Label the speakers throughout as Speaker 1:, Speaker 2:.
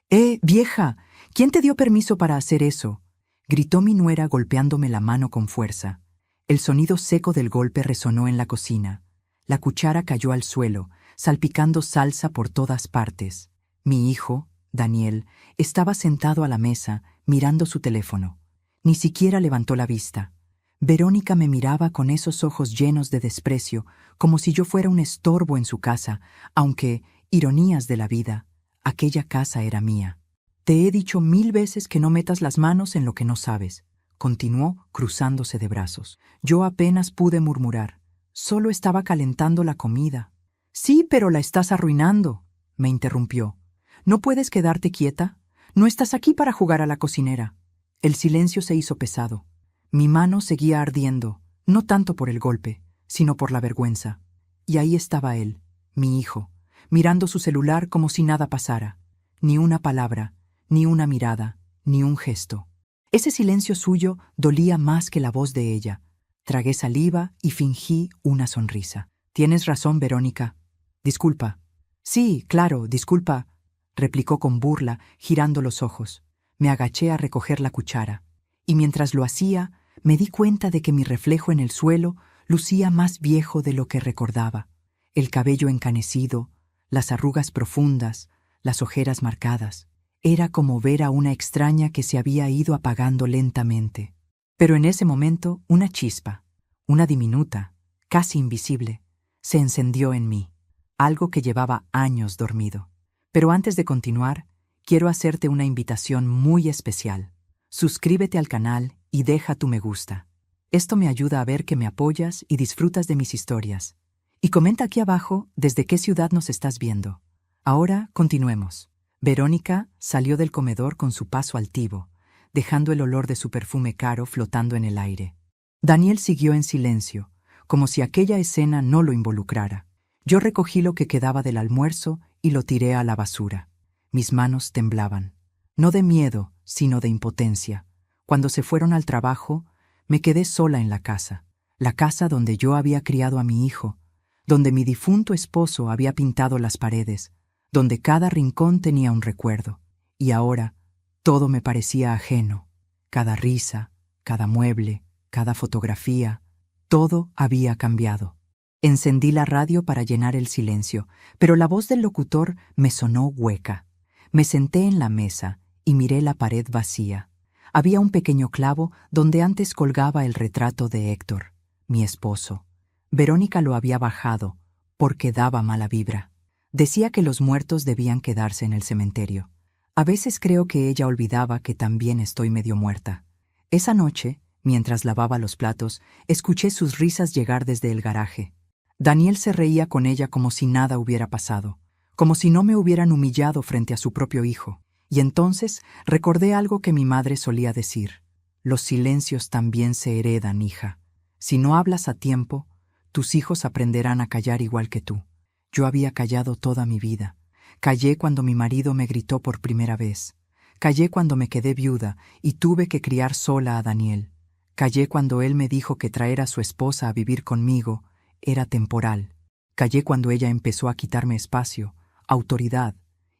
Speaker 1: Vieja! ¿Quién te dio permiso para hacer eso? Gritó mi nuera golpeándome la mano con fuerza. El sonido seco del golpe resonó en la cocina. La cuchara cayó al suelo, salpicando salsa por todas partes. Mi hijo, Daniel, estaba sentado a la mesa, mirando su teléfono. Ni siquiera levantó la vista. Verónica me miraba con esos ojos llenos de desprecio, como si yo fuera un estorbo en su casa, aunque, ironías de la vida, aquella casa era mía. Te he dicho 1000 veces que no metas las manos en lo que no sabes, continuó cruzándose de brazos. Yo apenas pude murmurar. Solo estaba calentando la comida. Sí, pero la estás arruinando, me interrumpió. ¿No puedes quedarte quieta? No estás aquí para jugar a la cocinera. El silencio se hizo pesado. Mi mano seguía ardiendo, no tanto por el golpe, sino por la vergüenza. Y ahí estaba él, mi hijo, mirando su celular como si nada pasara. Ni una palabra, ni una mirada, ni un gesto. Ese silencio suyo dolía más que la voz de ella. Tragué saliva y fingí una sonrisa. Tienes razón, Verónica. Disculpa. Sí, claro, disculpa, replicó con burla, girando los ojos. Me agaché a recoger la cuchara, y mientras lo hacía, me di cuenta de que mi reflejo en el suelo lucía más viejo de lo que recordaba. El cabello encanecido, las arrugas profundas, las ojeras marcadas. Era como ver a una extraña que se había ido apagando lentamente. Pero en ese momento, una chispa, una diminuta, casi invisible, se encendió en mí, algo que llevaba años dormido. Pero antes de continuar, quiero hacerte una invitación muy especial. Suscríbete al canal y deja tu me gusta. Esto me ayuda a ver que me apoyas y disfrutas de mis historias. Y comenta aquí abajo desde qué ciudad nos estás viendo. Ahora continuemos. Verónica salió del comedor con su paso altivo, dejando el olor de su perfume caro flotando en el aire. Daniel siguió en silencio, como si aquella escena no lo involucrara. Yo recogí lo que quedaba del almuerzo y lo tiré a la basura. Mis manos temblaban, no de miedo, sino de impotencia. Cuando se fueron al trabajo, me quedé sola en la casa donde yo había criado a mi hijo, donde mi difunto esposo había pintado las paredes, donde cada rincón tenía un recuerdo. Y ahora, todo me parecía ajeno. Cada risa, cada mueble, cada fotografía, todo había cambiado. Encendí la radio para llenar el silencio, pero la voz del locutor me sonó hueca. Me senté en la mesa y miré la pared vacía. Había un pequeño clavo donde antes colgaba el retrato de Héctor, mi esposo. Verónica lo había bajado porque daba mala vibra. Decía que los muertos debían quedarse en el cementerio. A veces creo que ella olvidaba que también estoy medio muerta. Esa noche, mientras lavaba los platos, escuché sus risas llegar desde el garaje. Daniel se reía con ella como si nada hubiera pasado, como si no me hubieran humillado frente a su propio hijo. Y entonces recordé algo que mi madre solía decir. Los silencios también se heredan, hija. Si no hablas a tiempo, tus hijos aprenderán a callar igual que tú. Yo había callado toda mi vida. Callé cuando mi marido me gritó por primera vez. Callé cuando me quedé viuda y tuve que criar sola a Daniel. Callé cuando él me dijo que traer a su esposa a vivir conmigo era temporal. Callé cuando ella empezó a quitarme espacio, autoridad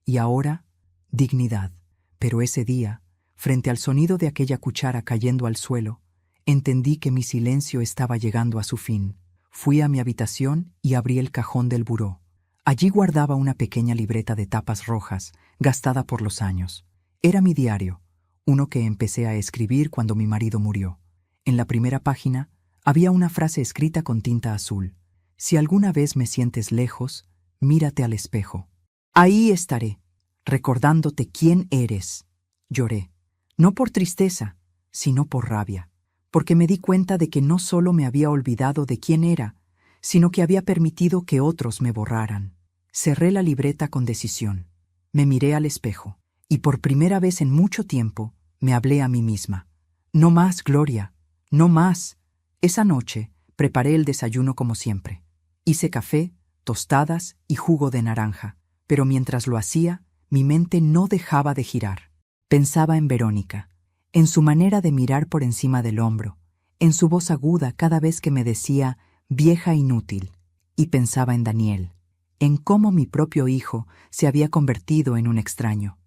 Speaker 1: y ahora dignidad. Pero ese día, frente al sonido de aquella cuchara cayendo al suelo, entendí que mi silencio estaba llegando a su fin. Fui a mi habitación y abrí el cajón del buró. Allí guardaba una pequeña libreta de tapas rojas, gastada por los años. Era mi diario, uno que empecé a escribir cuando mi marido murió. En la primera página había una frase escrita con tinta azul. Si alguna vez me sientes lejos, mírate al espejo. Ahí estaré, recordándote quién eres. Lloré, no por tristeza, sino por rabia, porque me di cuenta de que no solo me había olvidado de quién era, sino que había permitido que otros me borraran. Cerré la libreta con decisión. Me miré al espejo, y por primera vez en mucho tiempo me hablé a mí misma. No más, Gloria, no más. Esa noche preparé el desayuno como siempre. Hice café, tostadas y jugo de naranja, pero mientras lo hacía, mi mente no dejaba de girar. Pensaba en Verónica, en su manera de mirar por encima del hombro, en su voz aguda cada vez que me decía «vieja inútil», y pensaba en Daniel, en cómo mi propio hijo se había convertido en un extraño.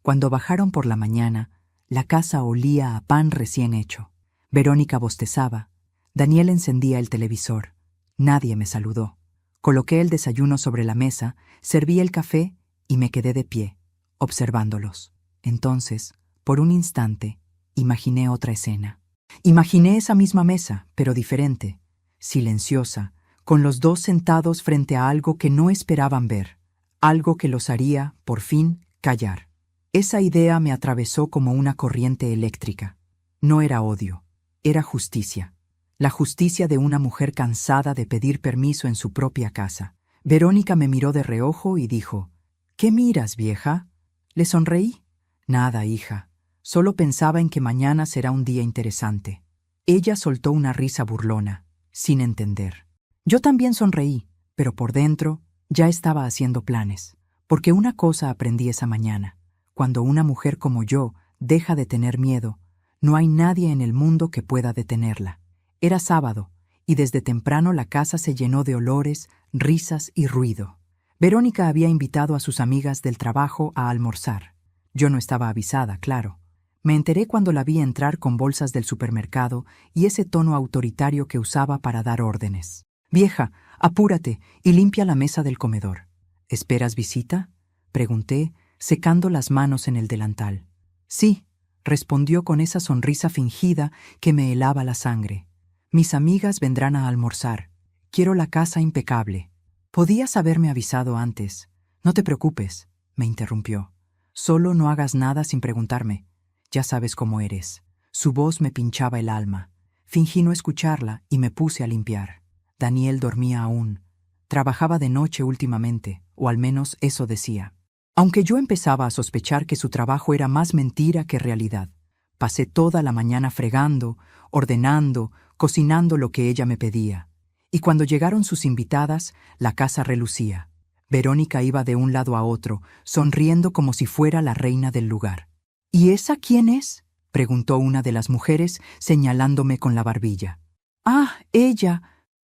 Speaker 1: Cuando bajaron por la mañana, la casa olía a pan recién hecho. Verónica bostezaba. Daniel encendía el televisor. Nadie me saludó. Coloqué el desayuno sobre la mesa, serví el café y me quedé de pie, observándolos. Entonces, por un instante, imaginé otra escena. Imaginé esa misma mesa, pero diferente, silenciosa, con los dos sentados frente a algo que no esperaban ver, algo que los haría, por fin, callar. Esa idea me atravesó como una corriente eléctrica. No era odio, era justicia. La justicia de una mujer cansada de pedir permiso en su propia casa. Verónica me miró de reojo y dijo: «¿Qué miras, vieja?» Le sonreí. «Nada, hija. Solo pensaba en que mañana será un día interesante». Ella soltó una risa burlona, sin entender. Yo también sonreí, pero por dentro ya estaba haciendo planes. Porque una cosa aprendí esa mañana. Cuando una mujer como yo deja de tener miedo, no hay nadie en el mundo que pueda detenerla. Era sábado, y desde temprano la casa se llenó de olores, risas y ruido. Verónica había invitado a sus amigas del trabajo a almorzar. Yo no estaba avisada, claro. Me enteré cuando la vi entrar con bolsas del supermercado y ese tono autoritario que usaba para dar órdenes. «Vieja, apúrate y limpia la mesa del comedor». «¿Esperas visita?», pregunté, secando las manos en el delantal. «Sí», respondió con esa sonrisa fingida que me helaba la sangre. «Mis amigas vendrán a almorzar. Quiero la casa impecable». «Podías haberme avisado antes». «No te preocupes», me interrumpió. «Solo no hagas nada sin preguntarme. Ya sabes cómo eres». Su voz me pinchaba el alma. Fingí no escucharla y me puse a limpiar. Daniel dormía aún. Trabajaba de noche últimamente, o al menos eso decía. Aunque yo empezaba a sospechar que su trabajo era más mentira que realidad. Pasé toda la mañana fregando, ordenando, cocinando lo que ella me pedía. Y cuando llegaron sus invitadas, la casa relucía. Verónica iba de un lado a otro, sonriendo como si fuera la reina del lugar. «¿Y esa quién es?», preguntó una de las mujeres, señalándome con la barbilla. «Ah, ella»,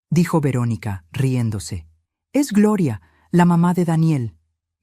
Speaker 1: dijo Verónica, riéndose. «Es Gloria, la mamá de Daniel.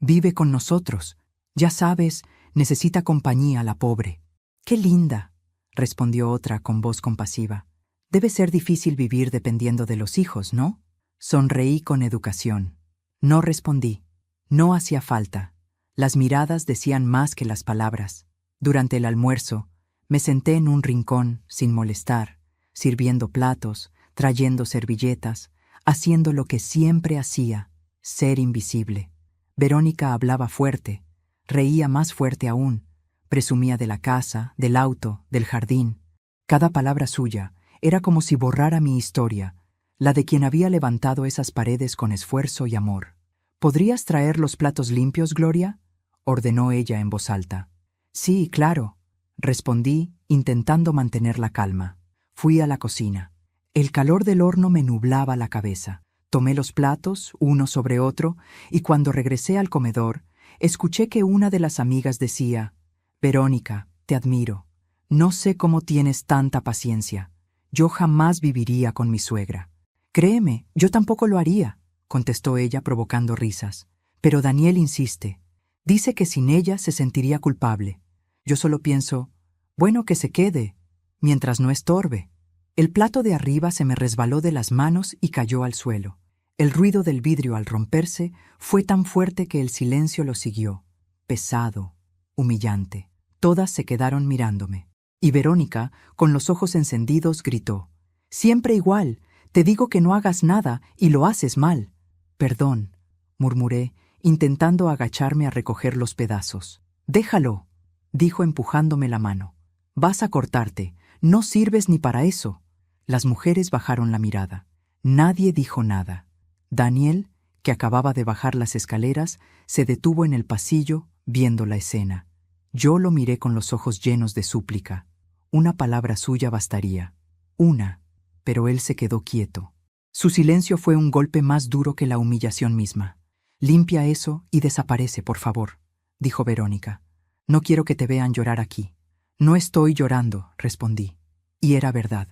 Speaker 1: Vive con nosotros. Ya sabes, necesita compañía la pobre». «Qué linda», respondió otra con voz compasiva. «Debe ser difícil vivir dependiendo de los hijos, ¿no?». Sonreí con educación. No respondí. No hacía falta. Las miradas decían más que las palabras. Durante el almuerzo, me senté en un rincón, sin molestar, sirviendo platos, trayendo servilletas, haciendo lo que siempre hacía, ser invisible. Verónica hablaba fuerte, reía más fuerte aún, presumía de la casa, del auto, del jardín. Cada palabra suya era como si borrara mi historia, la de quien había levantado esas paredes con esfuerzo y amor. «¿Podrías traer los platos limpios, Gloria?», ordenó ella en voz alta. «Sí, claro», respondí, intentando mantener la calma. Fui a la cocina. El calor del horno me nublaba la cabeza. Tomé los platos, uno sobre otro, y cuando regresé al comedor, escuché que una de las amigas decía: «Verónica, te admiro. No sé cómo tienes tanta paciencia. Yo jamás viviría con mi suegra». «Créeme, yo tampoco lo haría», contestó ella provocando risas. «Pero Daniel insiste. Dice que sin ella se sentiría culpable. Yo solo pienso, bueno, que se quede, mientras no estorbe». El plato de arriba se me resbaló de las manos y cayó al suelo. El ruido del vidrio al romperse fue tan fuerte que el silencio lo siguió, pesado, humillante. Todas se quedaron mirándome. Y Verónica, con los ojos encendidos, gritó: «Siempre igual, te digo que no hagas nada y lo haces mal». «Perdón», murmuré, intentando agacharme a recoger los pedazos. «Déjalo», dijo empujándome la mano. «Vas a cortarte, no sirves ni para eso». Las mujeres bajaron la mirada. Nadie dijo nada. Daniel, que acababa de bajar las escaleras, se detuvo en el pasillo, viendo la escena. Yo lo miré con los ojos llenos de súplica. Una palabra suya bastaría. Una, pero él se quedó quieto. Su silencio fue un golpe más duro que la humillación misma. «Limpia eso y desaparece, por favor», dijo Verónica. «No quiero que te vean llorar aquí». «No estoy llorando», respondí. Y era verdad.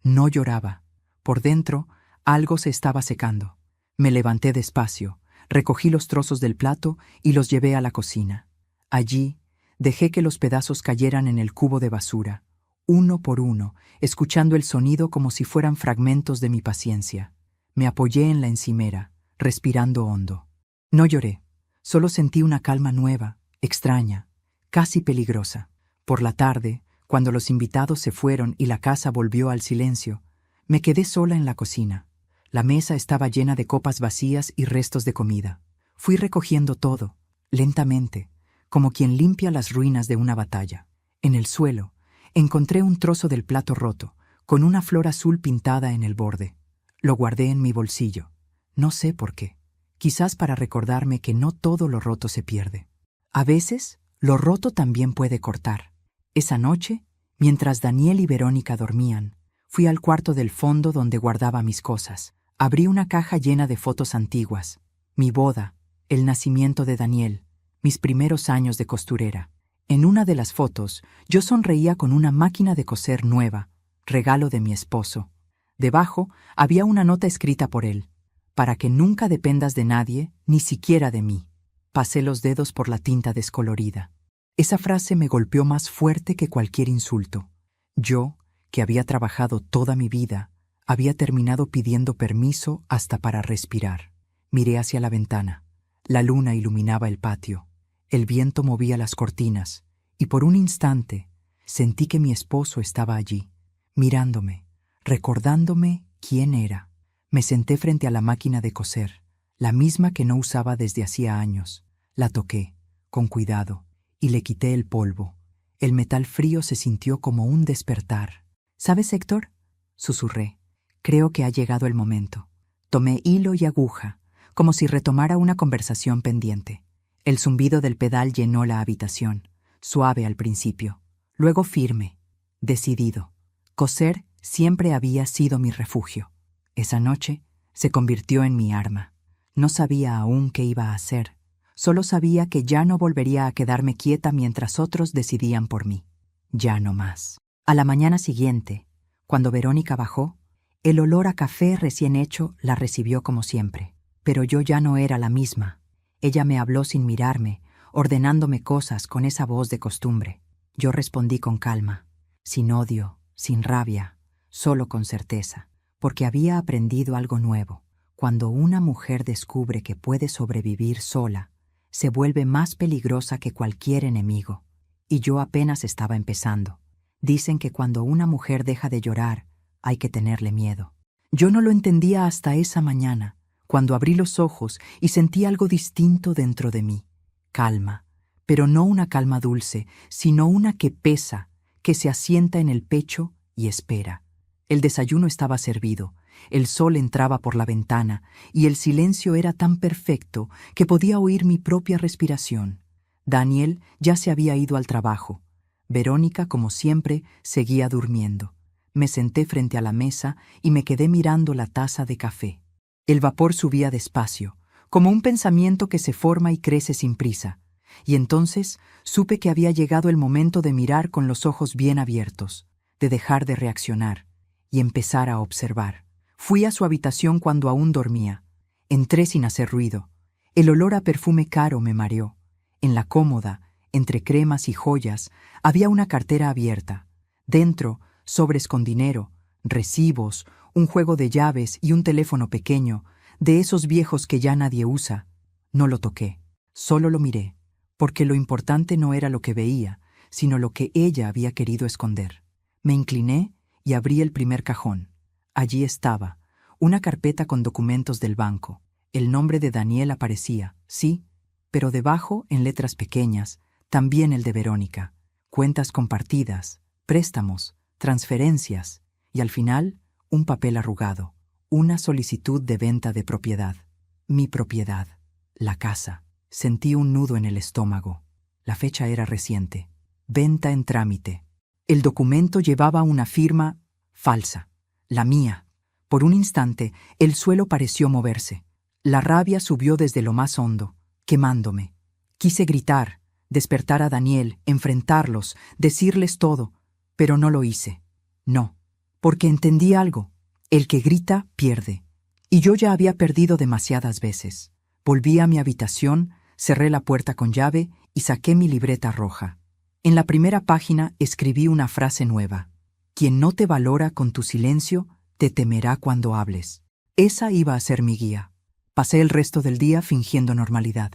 Speaker 1: No lloraba. Por dentro, algo se estaba secando. Me levanté despacio, recogí los trozos del plato y los llevé a la cocina. Allí, Dejé que los pedazos cayeran en el cubo de basura, uno por uno, escuchando el sonido como si fueran fragmentos de mi paciencia. Me apoyé en la encimera, respirando hondo. No lloré, solo sentí una calma nueva, extraña, casi peligrosa. Por la tarde, cuando los invitados se fueron y la casa volvió al silencio, me quedé sola en la cocina. La mesa estaba llena de copas vacías y restos de comida. Fui recogiendo todo, lentamente, como quien limpia las ruinas de una batalla. En el suelo, encontré un trozo del plato roto, con una flor azul pintada en el borde. Lo guardé en mi bolsillo. No sé por qué. Quizás para recordarme que no todo lo roto se pierde. A veces, lo roto también puede cortar. Esa noche, mientras Daniel y Verónica dormían, fui al cuarto del fondo donde guardaba mis cosas. Abrí una caja llena de fotos antiguas. Mi boda, el nacimiento de Daniel, mis primeros años de costurera. En una de las fotos, yo sonreía con una máquina de coser nueva, regalo de mi esposo. Debajo había una nota escrita por él: para que nunca dependas de nadie, ni siquiera de mí. Pasé los dedos por la tinta descolorida. Esa frase me golpeó más fuerte que cualquier insulto. Yo, que había trabajado toda mi vida, había terminado pidiendo permiso hasta para respirar. Miré hacia la ventana. La luna iluminaba el patio. El viento movía las cortinas, y por un instante sentí que mi esposo estaba allí, mirándome, recordándome quién era. Me senté frente a la máquina de coser, la misma que no usaba desde hacía años. La toqué, con cuidado, y le quité el polvo. El metal frío se sintió como un despertar. ¿Sabes, Héctor?, susurré. Creo que ha llegado el momento. Tomé hilo y aguja, como si retomara una conversación pendiente. El zumbido del pedal llenó la habitación, suave al principio, luego firme, decidido. Coser siempre había sido mi refugio. Esa noche se convirtió en mi arma. No sabía aún qué iba a hacer. Solo sabía que ya no volvería a quedarme quieta mientras otros decidían por mí. Ya no más. A la mañana siguiente, cuando Verónica bajó, el olor a café recién hecho la recibió como siempre. Pero yo ya no era la misma. Ella me habló sin mirarme, ordenándome cosas con esa voz de costumbre. Yo respondí con calma, sin odio, sin rabia, solo con certeza, porque había aprendido algo nuevo. Cuando una mujer descubre que puede sobrevivir sola, se vuelve más peligrosa que cualquier enemigo. Y yo apenas estaba empezando. Dicen que cuando una mujer deja de llorar, hay que tenerle miedo. Yo no lo entendía hasta esa mañana, cuando abrí los ojos y sentí algo distinto dentro de mí. Calma, pero no una calma dulce, sino una que pesa, que se asienta en el pecho y espera. El desayuno estaba servido, el sol entraba por la ventana y el silencio era tan perfecto que podía oír mi propia respiración. Daniel ya se había ido al trabajo. Verónica, como siempre, seguía durmiendo. Me senté frente a la mesa y me quedé mirando la taza de café. El vapor subía despacio, como un pensamiento que se forma y crece sin prisa, y entonces supe que había llegado el momento de mirar con los ojos bien abiertos, de dejar de reaccionar y empezar a observar. Fui a su habitación cuando aún dormía. Entré sin hacer ruido. El olor a perfume caro me mareó. En la cómoda, entre cremas y joyas, había una cartera abierta. Dentro, sobres con dinero, recibos, un juego de llaves y un teléfono pequeño, de esos viejos que ya nadie usa. No lo toqué, solo lo miré, porque lo importante no era lo que veía, sino lo que ella había querido esconder. Me incliné y abrí el primer cajón. Allí estaba, una carpeta con documentos del banco. El nombre de Daniel aparecía, sí, pero debajo, en letras pequeñas, también el de Verónica. Cuentas compartidas, préstamos, transferencias, y al final, un papel arrugado, una solicitud de venta de propiedad. Mi propiedad, la casa. Sentí un nudo en el estómago. La fecha era reciente. Venta en trámite. El documento llevaba una firma falsa, la mía. Por un instante, el suelo pareció moverse. La rabia subió desde lo más hondo, quemándome. Quise gritar, despertar a Daniel, enfrentarlos, decirles todo, pero no lo hice. No, porque entendí algo. El que grita, pierde. Y yo ya había perdido demasiadas veces. Volví a mi habitación, cerré la puerta con llave y saqué mi libreta roja. En la primera página escribí una frase nueva. Quien no te valora con tu silencio, te temerá cuando hables. Esa iba a ser mi guía. Pasé el resto del día fingiendo normalidad.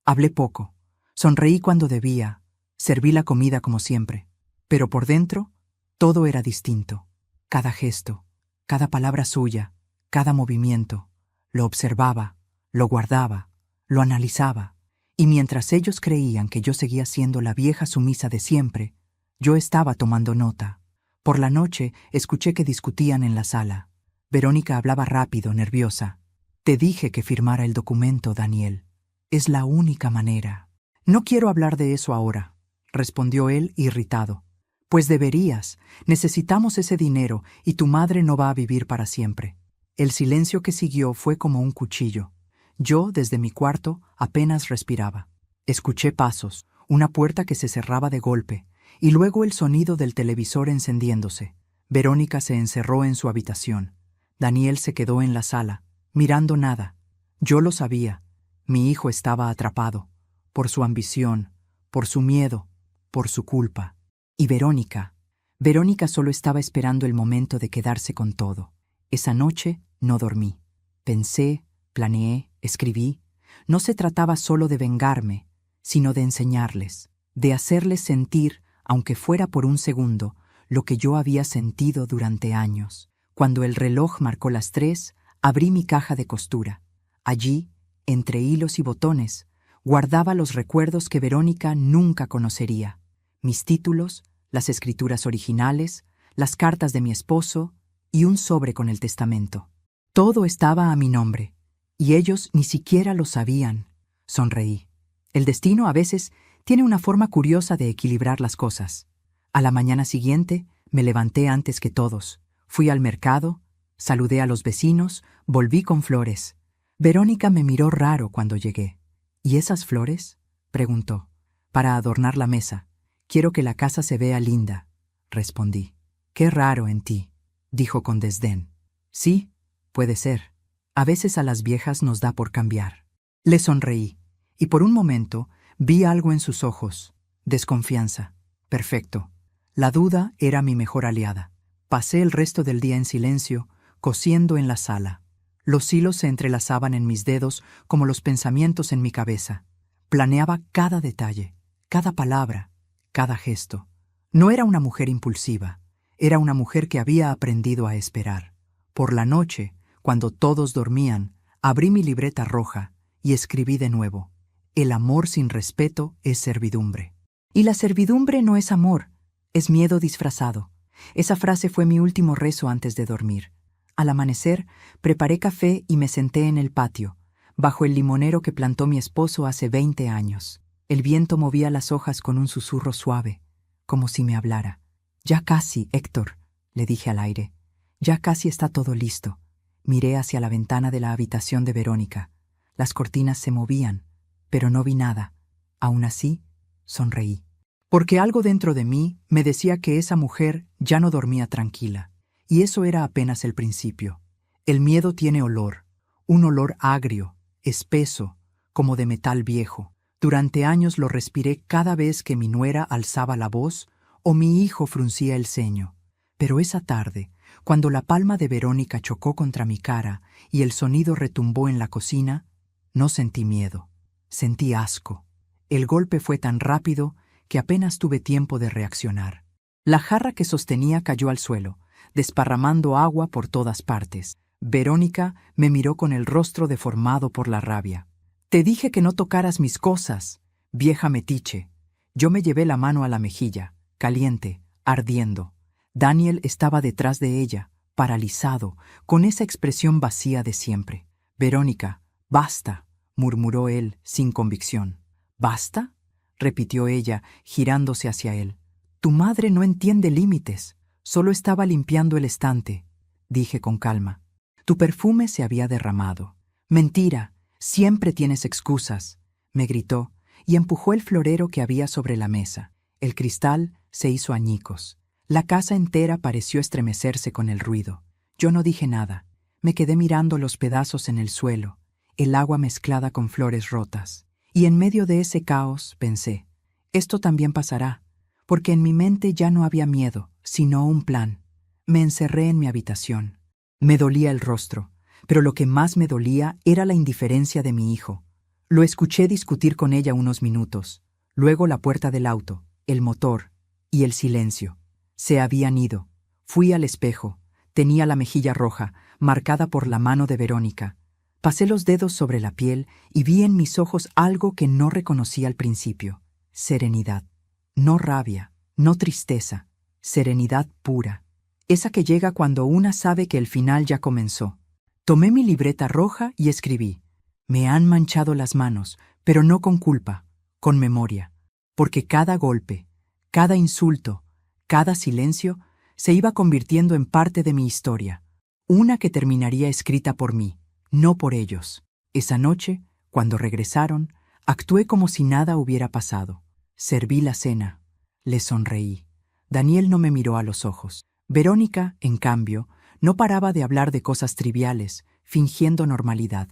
Speaker 1: Hablé poco. Sonreí cuando debía. Serví la comida como siempre. Pero por dentro, todo era distinto. Cada gesto, cada palabra suya, cada movimiento. Lo observaba, lo guardaba, lo analizaba. Y mientras ellos creían que yo seguía siendo la vieja sumisa de siempre, yo estaba tomando nota. Por la noche escuché que discutían en la sala. Verónica hablaba rápido, nerviosa. Te dije que firmara el documento, Daniel. Es la única manera. No quiero hablar de eso ahora, respondió él, irritado. Pues deberías. Necesitamos ese dinero y tu madre no va a vivir para siempre. El silencio que siguió fue como un cuchillo. Yo, desde mi cuarto, apenas respiraba. Escuché pasos, una puerta que se cerraba de golpe, y luego el sonido del televisor encendiéndose. Verónica se encerró en su habitación. Daniel se quedó en la sala, mirando nada. Yo lo sabía. Mi hijo estaba atrapado, por su ambición, por su miedo, por su culpa. Y Verónica solo estaba esperando el momento de quedarse con todo. Esa noche no dormí. Pensé, planeé, escribí. No se trataba solo de vengarme, sino de enseñarles, de hacerles sentir, aunque fuera por un segundo, lo que yo había sentido durante años. Cuando el reloj marcó las 3, abrí mi caja de costura. Allí, entre hilos y botones, guardaba los recuerdos que Verónica nunca conocería. Mis títulos, las escrituras originales, las cartas de mi esposo y un sobre con el testamento. Todo estaba a mi nombre, y ellos ni siquiera lo sabían. Sonreí. El destino a veces tiene una forma curiosa de equilibrar las cosas. A la mañana siguiente me levanté antes que todos. Fui al mercado, saludé a los vecinos, volví con flores. Verónica me miró raro cuando llegué. ¿Y esas flores?, preguntó. Para adornar la mesa. Quiero que la casa se vea linda, respondí. Qué raro en ti, dijo con desdén. Sí, puede ser. A veces a las viejas nos da por cambiar. Le sonreí, y por un momento vi algo en sus ojos. Desconfianza. Perfecto. La duda era mi mejor aliada. Pasé el resto del día en silencio, cosiendo en la sala. Los hilos se entrelazaban en mis dedos como los pensamientos en mi cabeza. Planeaba cada detalle, cada palabra, cada gesto. No era una mujer impulsiva, era una mujer que había aprendido a esperar. Por la noche, cuando todos dormían, abrí mi libreta roja y escribí de nuevo. El amor sin respeto es servidumbre. Y la servidumbre no es amor, es miedo disfrazado. Esa frase fue mi último rezo antes de dormir. Al amanecer, preparé café y me senté en el patio, bajo el limonero que plantó mi esposo hace 20 años. El viento movía las hojas con un susurro suave, como si me hablara. Ya casi, Héctor, le dije al aire. Ya casi está todo listo. Miré hacia la ventana de la habitación de Verónica. Las cortinas se movían, pero no vi nada. Aún así, sonreí. Porque algo dentro de mí me decía que esa mujer ya no dormía tranquila. Y eso era apenas el principio. El miedo tiene olor, un olor agrio, espeso, como de metal viejo. Durante años lo respiré cada vez que mi nuera alzaba la voz o mi hijo fruncía el ceño. Pero esa tarde, cuando la palma de Verónica chocó contra mi cara y el sonido retumbó en la cocina, no sentí miedo, sentí asco. El golpe fue tan rápido que apenas tuve tiempo de reaccionar. La jarra que sostenía cayó al suelo, desparramando agua por todas partes. Verónica me miró con el rostro deformado por la rabia. Te dije que no tocaras mis cosas, vieja metiche. Yo me llevé la mano a la mejilla, caliente, ardiendo. Daniel estaba detrás de ella, paralizado, con esa expresión vacía de siempre. Verónica, basta, murmuró él, sin convicción. ¿Basta?, repitió ella, girándose hacia él. Tu madre no entiende límites. Solo estaba limpiando el estante, dije con calma. Tu perfume se había derramado. Mentira, siempre tienes excusas, me gritó, y empujó el florero que había sobre la mesa. El cristal se hizo añicos. La casa entera pareció estremecerse con el ruido. Yo no dije nada. Me quedé mirando los pedazos en el suelo, el agua mezclada con flores rotas. Y en medio de ese caos pensé, esto también pasará. porque en mi mente ya no había miedo, sino un plan. Me encerré en mi habitación. Me dolía el rostro, pero lo que más me dolía era la indiferencia de mi hijo. Lo escuché discutir con ella unos minutos, luego la puerta del auto, el motor y el silencio. Se habían ido. Fui al espejo. Tenía la mejilla roja, marcada por la mano de Verónica. Pasé los dedos sobre la piel y vi en mis ojos algo que no reconocí al principio. Serenidad. No rabia, no tristeza. Serenidad pura. Esa que llega cuando una sabe que el final ya comenzó. Tomé mi libreta roja y escribí. Me han manchado las manos, pero no con culpa, con memoria. Porque cada golpe, cada insulto, cada silencio se iba convirtiendo en parte de mi historia. Una que terminaría escrita por mí, no por ellos. Esa noche, cuando regresaron, actué como si nada hubiera pasado. Serví la cena. Les sonreí. Daniel no me miró a los ojos. Verónica, en cambio, no paraba de hablar de cosas triviales, fingiendo normalidad.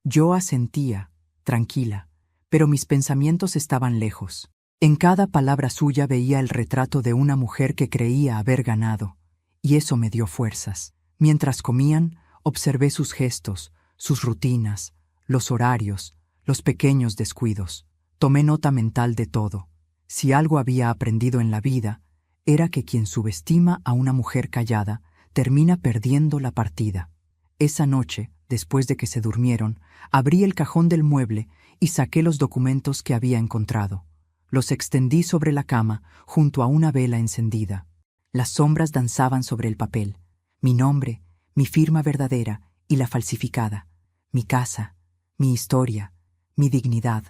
Speaker 1: Yo asentía, tranquila, pero mis pensamientos estaban lejos. En cada palabra suya veía el retrato de una mujer que creía haber ganado, y eso me dio fuerzas. Mientras comían, observé sus gestos, sus rutinas, los horarios, los pequeños descuidos. Tomé nota mental de todo. Si algo había aprendido en la vida, era que quien subestima a una mujer callada termina perdiendo la partida. Esa noche, después de que se durmieron, abrí el cajón del mueble y saqué los documentos que había encontrado. Los extendí sobre la cama, junto a una vela encendida. Las sombras danzaban sobre el papel. Mi nombre, mi firma verdadera y la falsificada. Mi casa, mi historia, mi dignidad.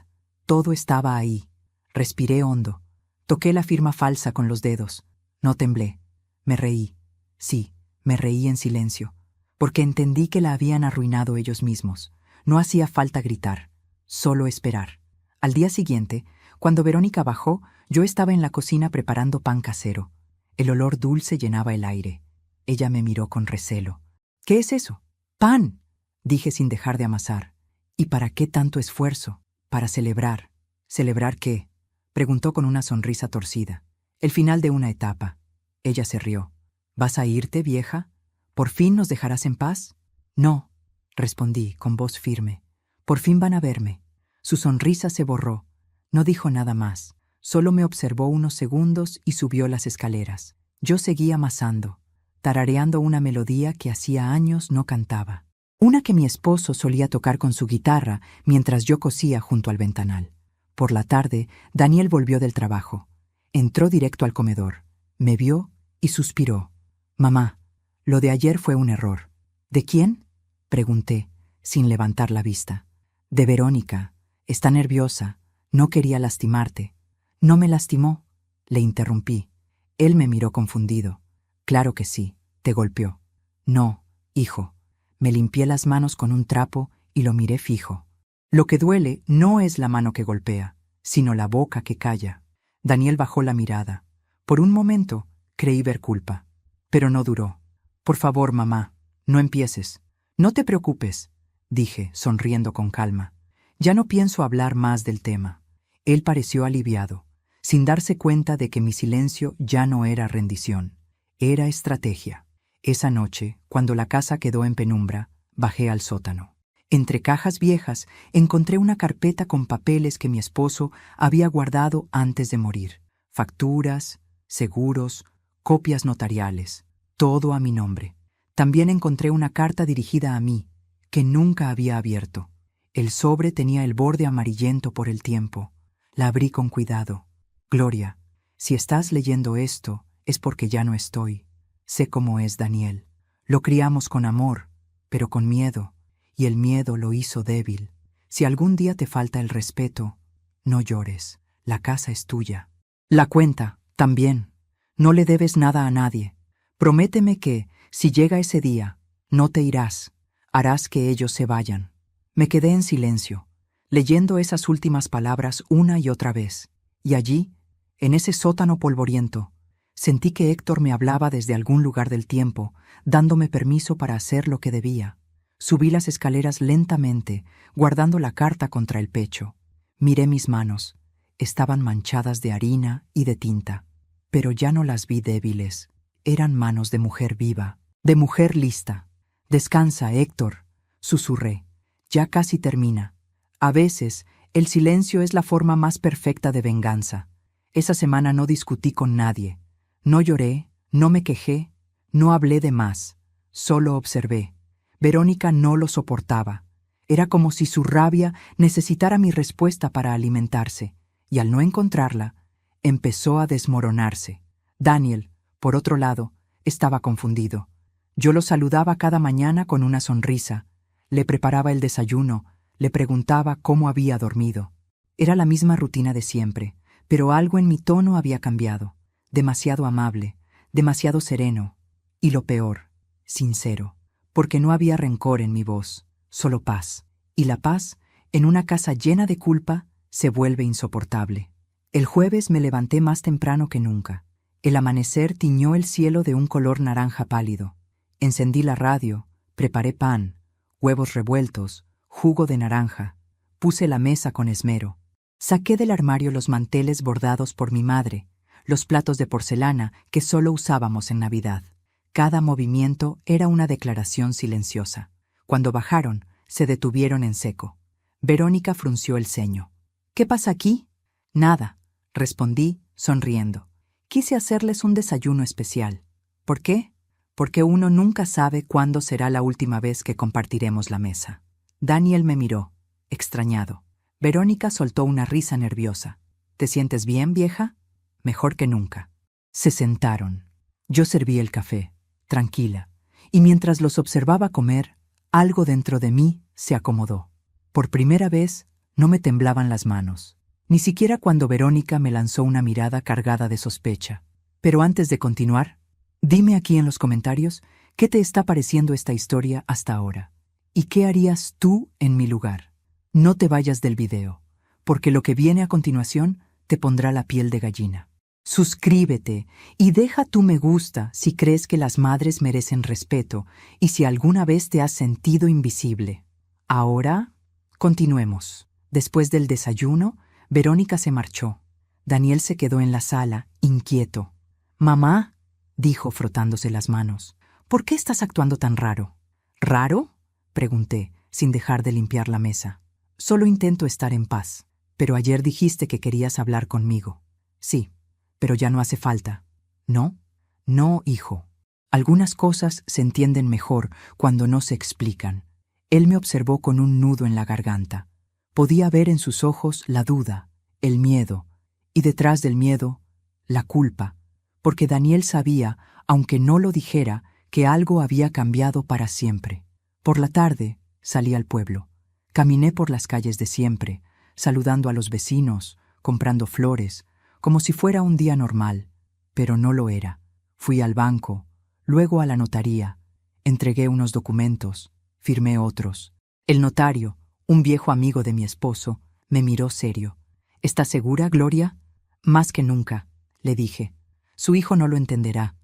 Speaker 1: Todo estaba ahí. Respiré hondo. Toqué la firma falsa con los dedos. No temblé. Me reí. Sí, me reí en silencio, porque entendí que la habían arruinado ellos mismos. No hacía falta gritar, solo esperar. Al día siguiente, cuando Verónica bajó, yo estaba en la cocina preparando pan casero. El olor dulce llenaba el aire. Ella me miró con recelo. «¿Qué es eso?» «¡Pan!», dije sin dejar de amasar. «¿Y para qué tanto esfuerzo?» «Para celebrar». «¿Celebrar qué?», preguntó con una sonrisa torcida. «El final de una etapa». Ella se rió. «¿Vas a irte, vieja? ¿Por fin nos dejarás en paz?» «No», respondí con voz firme. «Por fin van a verme». Su sonrisa se borró. No dijo nada más. Solo me observó unos segundos y subió las escaleras. Yo seguí amasando, tarareando una melodía que hacía años no cantaba. Una que mi esposo solía tocar con su guitarra mientras yo cosía junto al ventanal. Por la tarde, Daniel volvió del trabajo. Entró directo al comedor. Me vio y suspiró. «Mamá, lo de ayer fue un error». «¿De quién?», pregunté, sin levantar la vista. «De Verónica. Está nerviosa. No quería lastimarte». «No me lastimó», le interrumpí. Él me miró confundido. «Claro que sí, te golpeó». «No, hijo». Me limpié las manos con un trapo y lo miré fijo. Lo que duele no es la mano que golpea, sino la boca que calla. Daniel bajó la mirada. Por un momento creí ver culpa, pero no duró. «Por favor, mamá, no empieces». «No te preocupes», dije, sonriendo con calma. «Ya no pienso hablar más del tema». Él pareció aliviado, sin darse cuenta de que mi silencio ya no era rendición, era estrategia. Esa noche, cuando la casa quedó en penumbra, bajé al sótano. Entre cajas viejas encontré una carpeta con papeles que mi esposo había guardado antes de morir. Facturas, seguros, copias notariales, todo a mi nombre. También encontré una carta dirigida a mí, que nunca había abierto. El sobre tenía el borde amarillento por el tiempo. La abrí con cuidado. «Gloria, si estás leyendo esto, es porque ya no estoy. Sé cómo es Daniel. Lo criamos con amor, pero con miedo, y el miedo lo hizo débil. Si algún día te falta el respeto, no llores. La casa es tuya. La cuenta, también. No le debes nada a nadie. Prométeme que, si llega ese día, no te irás. Harás que ellos se vayan». Me quedé en silencio, leyendo esas últimas palabras una y otra vez. Y allí, en ese sótano polvoriento, sentí que Héctor me hablaba desde algún lugar del tiempo, dándome permiso para hacer lo que debía. Subí las escaleras lentamente, guardando la carta contra el pecho. Miré mis manos. Estaban manchadas de harina y de tinta. Pero ya no las vi débiles. Eran manos de mujer viva, de mujer lista. «Descansa, Héctor», susurré. «Ya casi termina». A veces, el silencio es la forma más perfecta de venganza. Esa semana no discutí con nadie. No lloré, no me quejé, no hablé de más. Solo observé. Verónica no lo soportaba. Era como si su rabia necesitara mi respuesta para alimentarse, y al no encontrarla, empezó a desmoronarse. Daniel, por otro lado, estaba confundido. Yo lo saludaba cada mañana con una sonrisa, le preparaba el desayuno, le preguntaba cómo había dormido. Era la misma rutina de siempre, pero algo en mi tono había cambiado. Demasiado amable, demasiado sereno, y lo peor, sincero, porque no había rencor en mi voz, solo paz. Y la paz, en una casa llena de culpa, se vuelve insoportable. El jueves me levanté más temprano que nunca. El amanecer tiñó el cielo de un color naranja pálido. Encendí la radio, preparé pan, huevos revueltos, jugo de naranja. Puse la mesa con esmero. Saqué del armario los manteles bordados por mi madre, los platos de porcelana que solo usábamos en Navidad. Cada movimiento era una declaración silenciosa. Cuando bajaron, se detuvieron en seco. Verónica frunció el ceño. «¿Qué pasa aquí?» «Nada», respondí, sonriendo. Quise hacerles un desayuno especial. ¿Por qué? Porque uno nunca sabe cuándo será la última vez que compartiremos la mesa. Daniel me miró, extrañado. Verónica soltó una risa nerviosa. «¿Te sientes bien, vieja?» «Mejor que nunca». Se sentaron. Yo serví el café, tranquila, y mientras los observaba comer, algo dentro de mí se acomodó. Por primera vez, no me temblaban las manos, ni siquiera cuando Verónica me lanzó una mirada cargada de sospecha. Pero antes de continuar, dime aquí en los comentarios qué te está pareciendo esta historia hasta ahora, y qué harías tú en mi lugar. No te vayas del video, porque lo que viene a continuación te pondrá la piel de gallina. Suscríbete y deja tu me gusta si crees que las madres merecen respeto y si alguna vez te has sentido invisible. Ahora, continuemos. Después del desayuno, Verónica se marchó. Daniel se quedó en la sala, inquieto. «Mamá», dijo frotándose las manos, «¿por qué estás actuando tan raro?» «¿Raro?», pregunté, sin dejar de limpiar la mesa. «Solo intento estar en paz. Pero ayer dijiste que querías hablar conmigo». «Sí, pero ya no hace falta». «¿No?» «No, hijo. Algunas cosas se entienden mejor cuando no se explican». Él me observó con un nudo en la garganta. Podía ver en sus ojos la duda, el miedo, y detrás del miedo, la culpa, porque Daniel sabía, aunque no lo dijera, que algo había cambiado para siempre. Por la tarde salí al pueblo. Caminé por las calles de siempre, saludando a los vecinos, comprando flores, como si fuera un día normal, pero no lo era. Fui al banco, luego a la notaría, entregué unos documentos, firmé otros. El notario, un viejo amigo de mi esposo, me miró serio. ¿Estás segura, Gloria? Más que nunca, le dije. Su hijo no lo entenderá.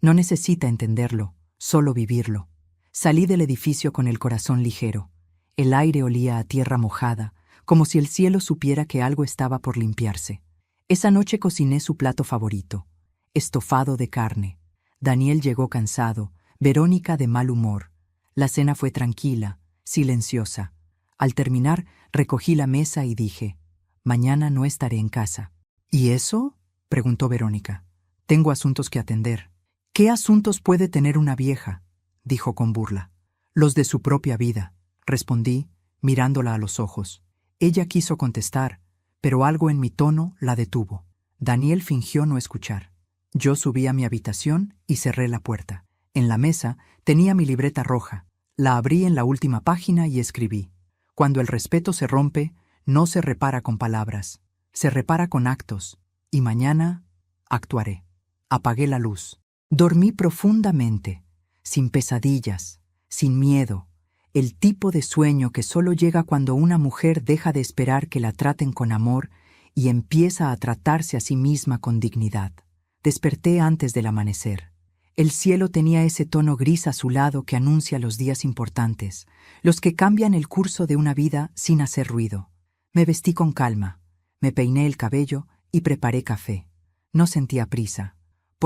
Speaker 1: No necesita entenderlo, solo vivirlo. Salí del edificio con el corazón ligero. El aire olía a tierra mojada, como si el cielo supiera que algo estaba por limpiarse. Esa noche cociné su plato favorito, estofado de carne. Daniel llegó cansado, Verónica de mal humor. La cena fue tranquila, silenciosa. Al terminar, recogí la mesa y dije, «Mañana no estaré en casa». «¿Y eso?», preguntó Verónica. «Tengo asuntos que atender». «¿Qué asuntos puede tener una vieja?», dijo con burla. «Los de su propia vida», respondí, mirándola a los ojos. Ella quiso contestar, pero algo en mi tono la detuvo. Daniel fingió no escuchar. Yo subí a mi habitación y cerré la puerta. En la mesa tenía mi libreta roja. La abrí en la última página y escribí: «Cuando el respeto se rompe, no se repara con palabras, se repara con actos, y mañana actuaré». Apagué la luz. Dormí profundamente, sin pesadillas, sin miedo, el tipo de sueño que solo llega cuando una mujer deja de esperar que la traten con amor y empieza a tratarse a sí misma con dignidad. Desperté antes del amanecer. El cielo tenía ese tono gris azulado que anuncia los días importantes, los que cambian el curso de una vida sin hacer ruido. Me vestí con calma, me peiné el cabello y preparé café. No sentía prisa,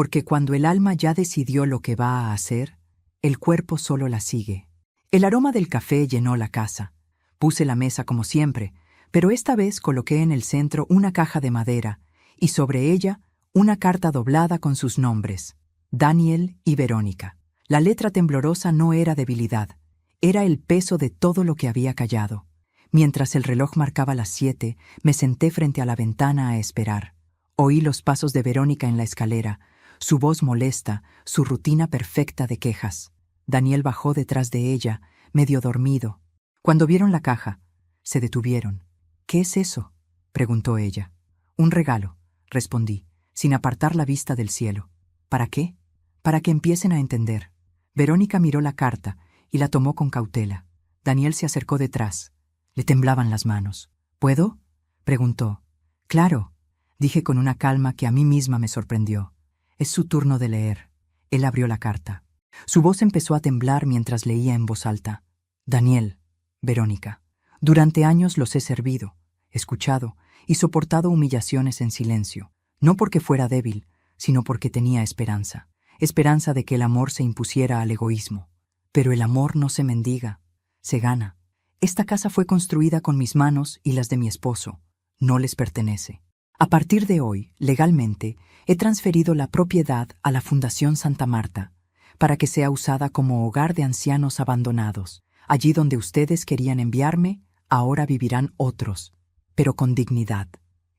Speaker 1: porque cuando el alma ya decidió lo que va a hacer, el cuerpo solo la sigue. El aroma del café llenó la casa. Puse la mesa como siempre, pero esta vez coloqué en el centro una caja de madera y sobre ella una carta doblada con sus nombres, Daniel y Verónica. La letra temblorosa no era debilidad, era el peso de todo lo que había callado. Mientras el reloj marcaba las 7, me senté frente a la ventana a esperar. Oí los pasos de Verónica en la escalera, su voz molesta, su rutina perfecta de quejas. Daniel bajó detrás de ella, medio dormido. Cuando vieron la caja, se detuvieron. «¿Qué es eso?», preguntó ella. «Un regalo», respondí, sin apartar la vista del cielo. «¿Para qué?». «Para que empiecen a entender». Verónica miró la carta y la tomó con cautela. Daniel se acercó detrás. Le temblaban las manos. «¿Puedo?», preguntó. «Claro», dije con una calma que a mí misma me sorprendió. «Es su turno de leer». Él abrió la carta. Su voz empezó a temblar mientras leía en voz alta. «Daniel, Verónica, durante años los he servido, escuchado y soportado humillaciones en silencio, no porque fuera débil, sino porque tenía esperanza. Esperanza de que el amor se impusiera al egoísmo. Pero el amor no se mendiga, se gana. Esta casa fue construida con mis manos y las de mi esposo. No les pertenece. A partir de hoy, legalmente, he transferido la propiedad a la Fundación Santa Marta, para que sea usada como hogar de ancianos abandonados. Allí donde ustedes querían enviarme, ahora vivirán otros, pero con dignidad.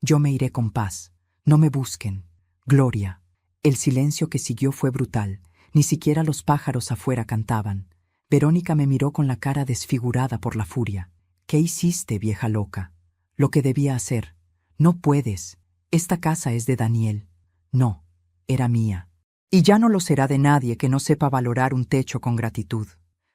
Speaker 1: Yo me iré con paz. No me busquen. Gloria». El silencio que siguió fue brutal. Ni siquiera los pájaros afuera cantaban. Verónica me miró con la cara desfigurada por la furia. «¿Qué hiciste, vieja loca?». «Lo que debía hacer». «No puedes. Esta casa es de Daniel». «No, era mía. Y ya no lo será de nadie que no sepa valorar un techo con gratitud».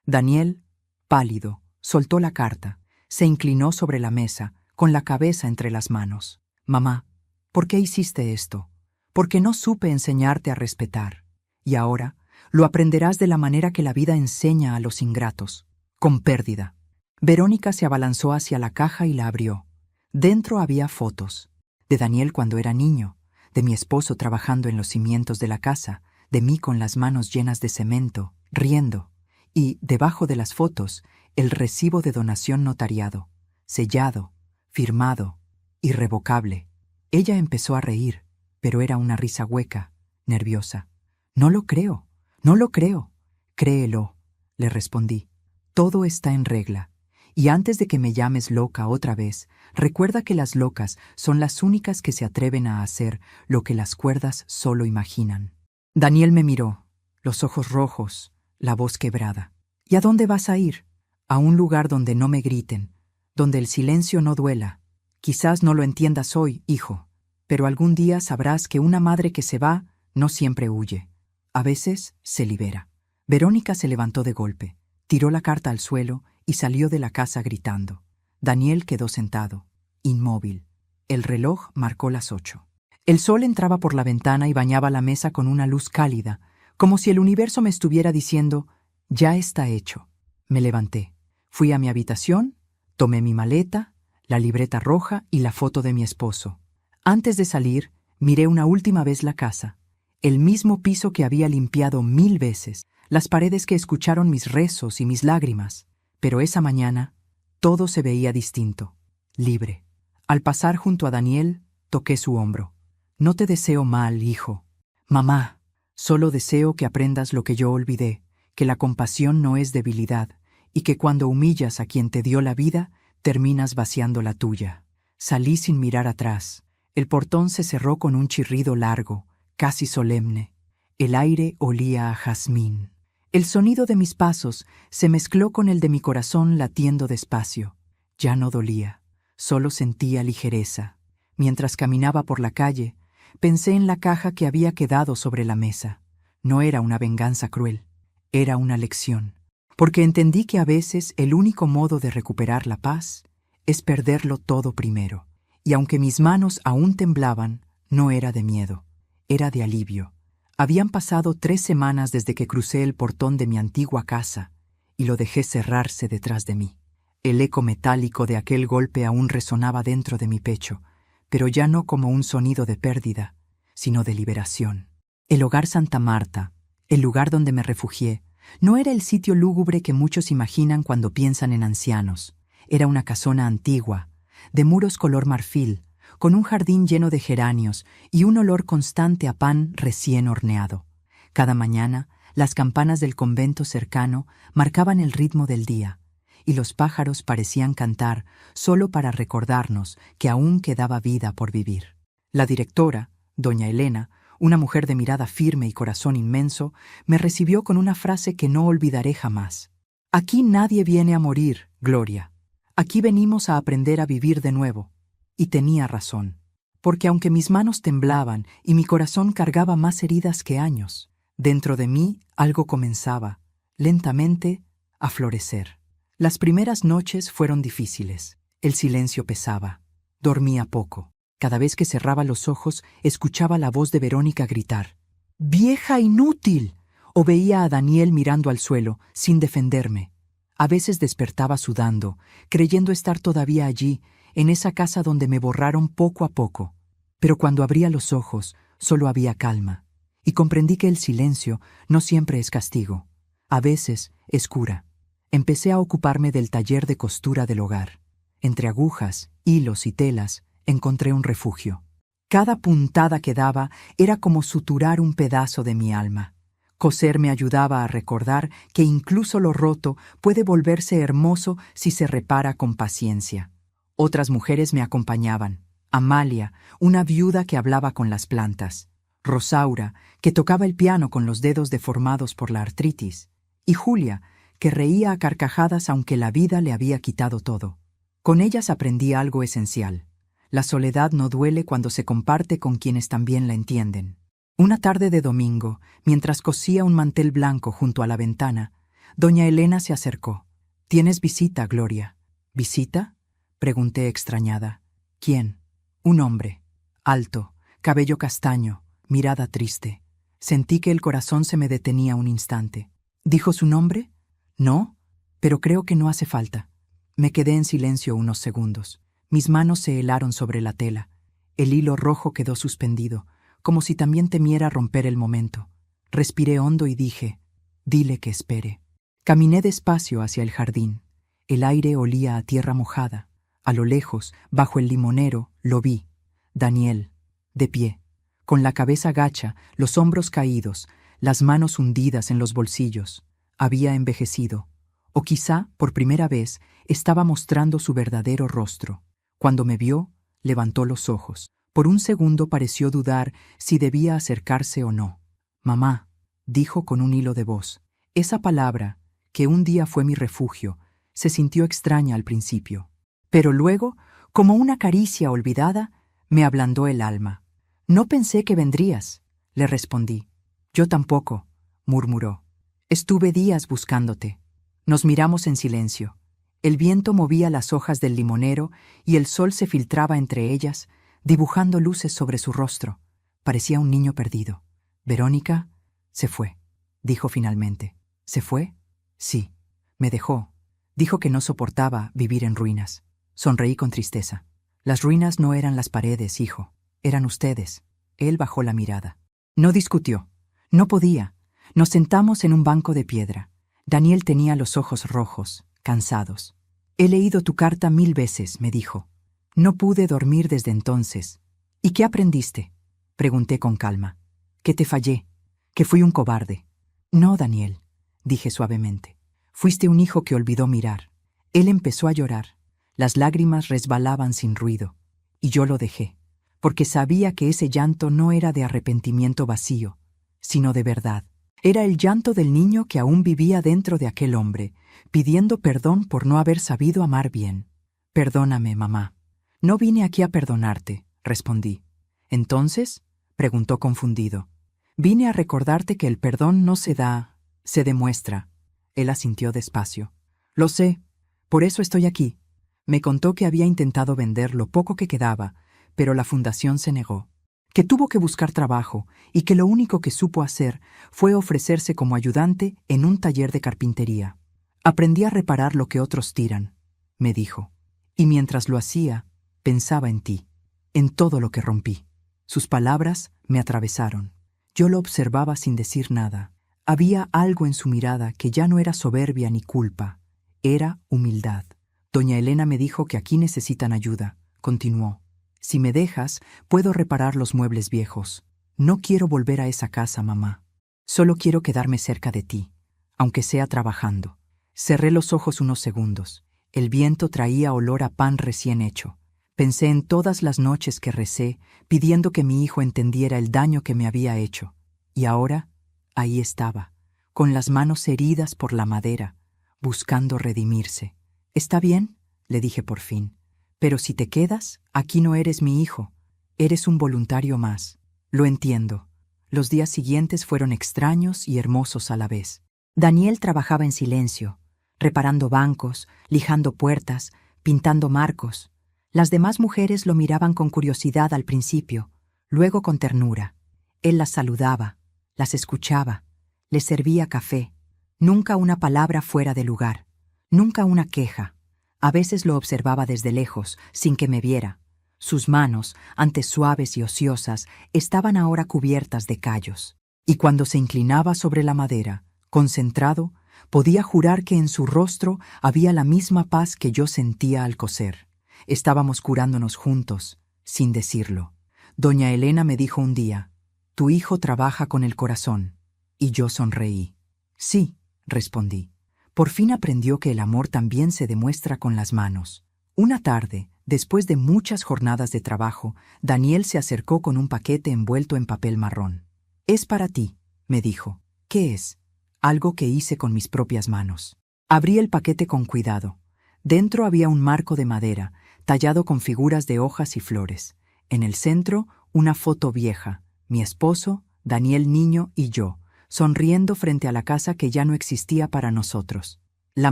Speaker 1: Daniel, pálido, soltó la carta, se inclinó sobre la mesa, con la cabeza entre las manos. «Mamá, ¿por qué hiciste esto? Porque no supe enseñarte a respetar. Y ahora lo aprenderás de la manera que la vida enseña a los ingratos, con pérdida». Verónica se abalanzó hacia la caja y la abrió. Dentro había fotos, de Daniel cuando era niño, de mi esposo trabajando en los cimientos de la casa, de mí con las manos llenas de cemento, riendo, y, debajo de las fotos, el recibo de donación notariado, sellado, firmado, irrevocable. Ella empezó a reír, pero era una risa hueca, nerviosa. «No lo creo, no lo creo». «Créelo», le respondí. «Todo está en regla. Y antes de que me llames loca otra vez, recuerda que las locas son las únicas que se atreven a hacer lo que las cuerdas solo imaginan». Daniel me miró, los ojos rojos, la voz quebrada. «¿Y a dónde vas a ir?». «A un lugar donde no me griten, donde el silencio no duela. Quizás no lo entiendas hoy, hijo, pero algún día sabrás que una madre que se va no siempre huye. A veces se libera». Verónica se levantó de golpe, tiró la carta al suelo y salió de la casa gritando. Daniel quedó sentado, inmóvil. El reloj marcó las 8. El sol entraba por la ventana y bañaba la mesa con una luz cálida, como si el universo me estuviera diciendo: «Ya está hecho». Me levanté, fui a mi habitación, tomé mi maleta, la libreta roja y la foto de mi esposo. Antes de salir, miré una última vez la casa, el mismo piso que había limpiado 1000 veces, las paredes que escucharon mis rezos y mis lágrimas. Pero esa mañana, todo se veía distinto, libre. Al pasar junto a Daniel, toqué su hombro. «No te deseo mal, hijo». «Mamá, solo deseo que aprendas lo que yo olvidé, que la compasión no es debilidad, y que cuando humillas a quien te dio la vida, terminas vaciando la tuya». Salí sin mirar atrás. El portón se cerró con un chirrido largo, casi solemne. El aire olía a jazmín. El sonido de mis pasos se mezcló con el de mi corazón latiendo despacio. Ya no dolía, solo sentía ligereza. Mientras caminaba por la calle, pensé en la caja que había quedado sobre la mesa. No era una venganza cruel, era una lección. Porque entendí que a veces el único modo de recuperar la paz es perderlo todo primero. Y aunque mis manos aún temblaban, no era de miedo, era de alivio. Habían pasado 3 semanas desde que crucé el portón de mi antigua casa y lo dejé cerrarse detrás de mí. El eco metálico de aquel golpe aún resonaba dentro de mi pecho, pero ya no como un sonido de pérdida, sino de liberación. El hogar Santa Marta, el lugar donde me refugié, no era el sitio lúgubre que muchos imaginan cuando piensan en ancianos. Era una casona antigua, de muros color marfil, con un jardín lleno de geranios y un olor constante a pan recién horneado. Cada mañana, las campanas del convento cercano marcaban el ritmo del día, y los pájaros parecían cantar solo para recordarnos que aún quedaba vida por vivir. La directora, doña Elena, una mujer de mirada firme y corazón inmenso, me recibió con una frase que no olvidaré jamás. Aquí nadie viene a morir, Gloria. Aquí venimos a aprender a vivir de nuevo. Y tenía razón, porque aunque mis manos temblaban y mi corazón cargaba más heridas que años, dentro de mí algo comenzaba, lentamente, a florecer. Las primeras noches fueron difíciles. El silencio pesaba. Dormía poco. Cada vez que cerraba los ojos, escuchaba la voz de Verónica gritar: «¡Vieja inútil!» O veía a Daniel mirando al suelo, sin defenderme. A veces despertaba sudando, creyendo estar todavía allí, en esa casa donde me borraron poco a poco. Pero cuando abría los ojos, solo había calma, y comprendí que el silencio no siempre es castigo. A veces es cura. Empecé a ocuparme del taller de costura del hogar. Entre agujas, hilos y telas, encontré un refugio. Cada puntada que daba era como suturar un pedazo de mi alma. Coser me ayudaba a recordar que incluso lo roto puede volverse hermoso si se repara con paciencia. Otras mujeres me acompañaban. Amalia, una viuda que hablaba con las plantas. Rosaura, que tocaba el piano con los dedos deformados por la artritis. Y Julia, que reía a carcajadas aunque la vida le había quitado todo. Con ellas aprendí algo esencial. La soledad no duele cuando se comparte con quienes también la entienden. Una tarde de domingo, mientras cosía un mantel blanco junto a la ventana, doña Elena se acercó. «¿Tienes visita, Gloria?» «¿Visita?», pregunté extrañada. «¿Quién?» «Un hombre. Alto, cabello castaño, mirada triste». Sentí que el corazón se me detenía un instante. «¿Dijo su nombre?» «No, pero creo que no hace falta». Me quedé en silencio unos segundos. Mis manos se helaron sobre la tela. El hilo rojo quedó suspendido, como si también temiera romper el momento. Respiré hondo y dije: «Dile que espere». Caminé despacio hacia el jardín. El aire olía a tierra mojada. A lo lejos, bajo el limonero, lo vi. Daniel, de pie, con la cabeza gacha, los hombros caídos, las manos hundidas en los bolsillos. Había envejecido. O quizá, por primera vez, estaba mostrando su verdadero rostro. Cuando me vio, levantó los ojos. Por un segundo pareció dudar si debía acercarse o no. «Mamá», dijo con un hilo de voz. Esa palabra, que un día fue mi refugio, se sintió extraña al principio. Pero luego, como una caricia olvidada, me ablandó el alma. «No pensé que vendrías», le respondí. «Yo tampoco», murmuró. «Estuve días buscándote». Nos miramos en silencio. El viento movía las hojas del limonero y el sol se filtraba entre ellas, dibujando luces sobre su rostro. Parecía un niño perdido. «Verónica se fue», dijo finalmente. «¿Se fue?» «Sí. Me dejó. Dijo que no soportaba vivir en ruinas». Sonreí con tristeza. «Las ruinas no eran las paredes, hijo. Eran ustedes». Él bajó la mirada. No discutió. No podía. Nos sentamos en un banco de piedra. Daniel tenía los ojos rojos, cansados. «He leído tu carta 1000 veces», me dijo. «No pude dormir desde entonces». «¿Y qué aprendiste?», pregunté con calma. «Que te fallé, que fui un cobarde». «No, Daniel», dije suavemente. «Fuiste un hijo que olvidó mirar». Él empezó a llorar. Las lágrimas resbalaban sin ruido, y yo lo dejé, porque sabía que ese llanto no era de arrepentimiento vacío, sino de verdad. Era el llanto del niño que aún vivía dentro de aquel hombre, pidiendo perdón por no haber sabido amar bien. «Perdóname, mamá». «No vine aquí a perdonarte», respondí. «¿Entonces?», preguntó confundido. «Vine a recordarte que el perdón no se da, se demuestra». Él asintió despacio. «Lo sé, por eso estoy aquí». Me contó que había intentado vender lo poco que quedaba, pero la fundación se negó. Que tuvo que buscar trabajo y que lo único que supo hacer fue ofrecerse como ayudante en un taller de carpintería. «Aprendí a reparar lo que otros tiran», me dijo. «Y mientras lo hacía, pensaba en ti, en todo lo que rompí». Sus palabras me atravesaron. Yo lo observaba sin decir nada. Había algo en su mirada que ya no era soberbia ni culpa, era humildad. Doña Elena me dijo que aquí necesitan ayuda, continuó. Si me dejas, puedo reparar los muebles viejos. No quiero volver a esa casa, mamá. Solo quiero quedarme cerca de ti, aunque sea trabajando. Cerré los ojos unos segundos. El viento traía olor a pan recién hecho. Pensé en todas las noches que recé, pidiendo que mi hijo entendiera el daño que me había hecho. Y ahora, ahí estaba, con las manos heridas por la madera, buscando redimirse. «¿Está bien?», le dije por fin. «Pero si te quedas, aquí no eres mi hijo. Eres un voluntario más». «Lo entiendo». Los días siguientes fueron extraños y hermosos a la vez. Daniel trabajaba en silencio, reparando bancos, lijando puertas, pintando marcos. Las demás mujeres lo miraban con curiosidad al principio, luego con ternura. Él las saludaba, las escuchaba, les servía café. Nunca una palabra fuera de lugar, nunca una queja. A veces lo observaba desde lejos, sin que me viera. Sus manos, antes suaves y ociosas, estaban ahora cubiertas de callos. Y cuando se inclinaba sobre la madera, concentrado, podía jurar que en su rostro había la misma paz que yo sentía al coser. Estábamos curándonos juntos, sin decirlo. Doña Elena me dijo un día: «Tu hijo trabaja con el corazón». Y yo sonreí. «Sí», respondí. Por fin aprendió que el amor también se demuestra con las manos. Una tarde, después de muchas jornadas de trabajo, Daniel se acercó con un paquete envuelto en papel marrón. «Es para ti», me dijo. «¿Qué es?» «Algo que hice con mis propias manos». Abrí el paquete con cuidado. Dentro había un marco de madera, tallado con figuras de hojas y flores. En el centro, una foto vieja, mi esposo, Daniel niño y yo, sonriendo frente a la casa que ya no existía para nosotros. «La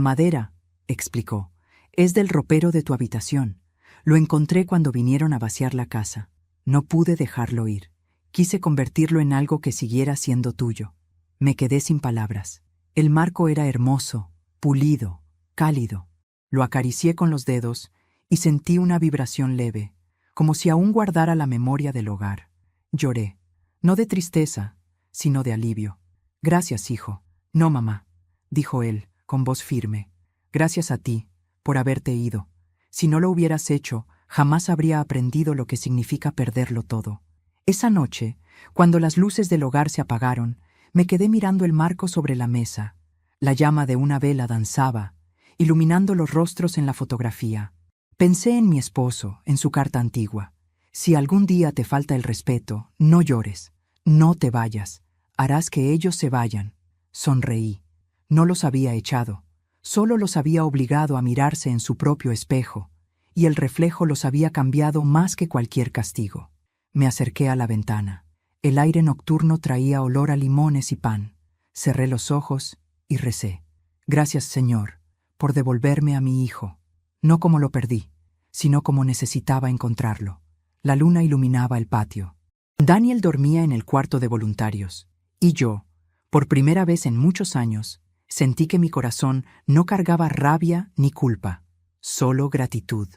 Speaker 1: madera», explicó, «es del ropero de tu habitación. Lo encontré cuando vinieron a vaciar la casa. No pude dejarlo ir. Quise convertirlo en algo que siguiera siendo tuyo». Me quedé sin palabras. El marco era hermoso, pulido, cálido. Lo acaricié con los dedos y sentí una vibración leve, como si aún guardara la memoria del hogar. Lloré, no de tristeza, sino de alivio. «Gracias, hijo». «No, mamá», dijo él, con voz firme. «Gracias a ti, por haberte ido. Si no lo hubieras hecho, jamás habría aprendido lo que significa perderlo todo». Esa noche, cuando las luces del hogar se apagaron, me quedé mirando el marco sobre la mesa. La llama de una vela danzaba, iluminando los rostros en la fotografía. Pensé en mi esposo, en su carta antigua. «Si algún día te falta el respeto, no llores, no te vayas. Harás que ellos se vayan». Sonreí. No los había echado, solo los había obligado a mirarse en su propio espejo, y el reflejo los había cambiado más que cualquier castigo. Me acerqué a la ventana. El aire nocturno traía olor a limones y pan. Cerré los ojos y recé. «Gracias, Señor, por devolverme a mi hijo, no como lo perdí, sino como necesitaba encontrarlo». La luna iluminaba el patio. Daniel dormía en el cuarto de voluntarios, y yo, por primera vez en muchos años, sentí que mi corazón no cargaba rabia ni culpa, solo gratitud.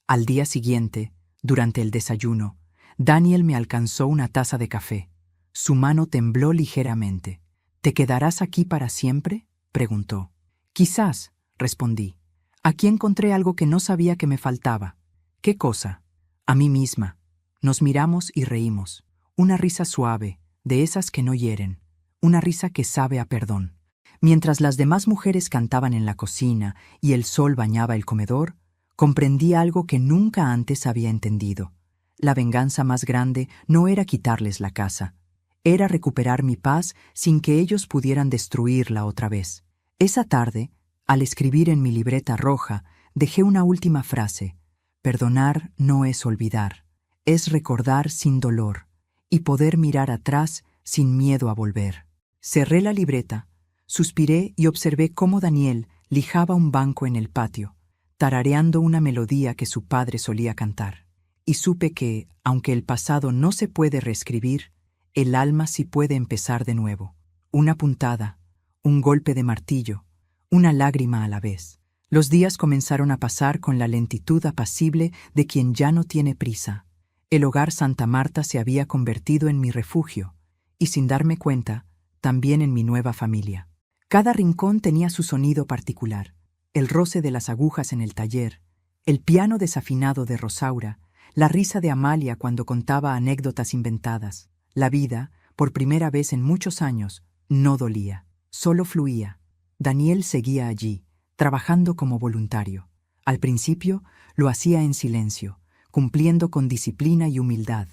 Speaker 1: Al día siguiente, durante el desayuno, Daniel me alcanzó una taza de café. Su mano tembló ligeramente. «¿Te quedarás aquí para siempre?», preguntó. «Quizás», respondí. «Aquí encontré algo que no sabía que me faltaba». «¿Qué cosa?» «A mí misma». Nos miramos y reímos. Una risa suave, de esas que no hieren. Una risa que sabe a perdón. Mientras las demás mujeres cantaban en la cocina y el sol bañaba el comedor, comprendí algo que nunca antes había entendido. La venganza más grande no era quitarles la casa. Era recuperar mi paz sin que ellos pudieran destruirla otra vez. Esa tarde, al escribir en mi libreta roja, dejé una última frase. Perdonar no es olvidar, es recordar sin dolor y poder mirar atrás sin miedo a volver. Cerré la libreta, suspiré y observé cómo Daniel lijaba un banco en el patio, tarareando una melodía que su padre solía cantar. Y supe que, aunque el pasado no se puede reescribir, el alma sí puede empezar de nuevo. Una puntada, un golpe de martillo, una lágrima a la vez. Los días comenzaron a pasar con la lentitud apacible de quien ya no tiene prisa. El hogar Santa Marta se había convertido en mi refugio, y sin darme cuenta, también en mi nueva familia. Cada rincón tenía su sonido particular: el roce de las agujas en el taller, el piano desafinado de Rosaura, la risa de Amalia cuando contaba anécdotas inventadas. La vida, por primera vez en muchos años, no dolía, solo fluía. Daniel seguía allí, trabajando como voluntario. Al principio lo hacía en silencio, cumpliendo con disciplina y humildad,